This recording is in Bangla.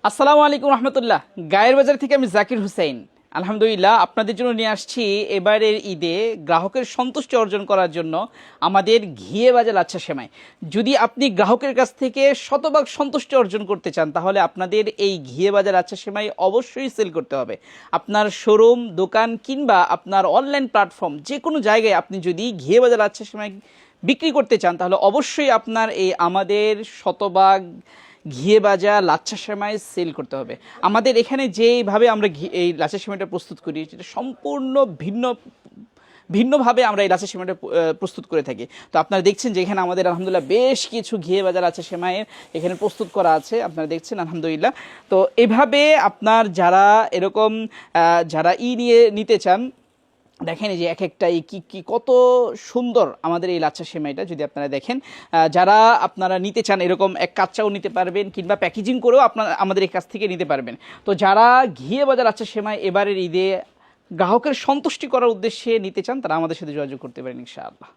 আসসালামু আলাইকুম রহমতুল্লাহ। গায়ের বাজার থেকে আমি জাকির হুসাইন। আলহামদুলিল্লাহ, আপনাদের জন্য নিয়ে আসছি এবারের ঈদে গ্রাহকের সন্তুষ্টি অর্জন করার জন্য আমাদের ঘিয়ে ভাজা লাচ্ছা সেমাই। যদি আপনি গ্রাহকের কাছ থেকে শতভাগ সন্তুষ্টি অর্জন করতে চান, তাহলে আপনাদের এই ঘিয়ে ভাজা লাচ্ছা সেমাই অবশ্যই সেল করতে হবে। আপনার শোরুম, দোকান কিংবা আপনার অনলাইন প্ল্যাটফর্ম, যে কোনো জায়গায় আপনি যদি ঘিয়ে ভাজা লাচ্ছা সেমাই বিক্রি করতে চান, তাহলে অবশ্যই আপনার এই আমাদের শতভাগ ঘিয়ে ভাজা লাচ্ছা সেমাই সেল করতে হবে। আমাদের এখানে যেইভাবে আমরা এই লাচ্ছা সেমাইটা প্রস্তুত করি, সেটা সম্পূর্ণ ভিন্নভাবে আমরা এই লাচ্ছা সেমাইটা প্রস্তুত করে থাকি। তো আপনারা দেখছেন যে এখানে আমাদের আলহামদুলিল্লাহ বেশ কিছু ঘিয়ে ভাজা লাচ্ছা সেমাইয়ের এখানে প্রস্তুত করা আছে, আপনারা দেখছেন আলহামদুলিল্লাহ। তো এভাবে আপনার যারা এরকম যারা নিয়ে নিতে চান, দেখেন এই যে এক একটা কি কি কত সুন্দর আমাদের এই লাচ্ছা সেমাইটা। যদি আপনারা দেখেন, যারা আপনারা নিতে চান, এরকম এক কাচ্চাও নিতে পারবেন কিংবা প্যাকেজিং করেও আপনারা আমাদের এই কাছ থেকে নিতে পারবেন। তো যারা ঘিয়ে ভাজা লাচ্ছা সেমাই এবারের ঈদে গ্রাহকের সন্তুষ্টি করার উদ্দেশ্যে নিতে চান, তারা আমাদের সাথে যোগাযোগ করতে পারেন ইনশাআল্লাহ।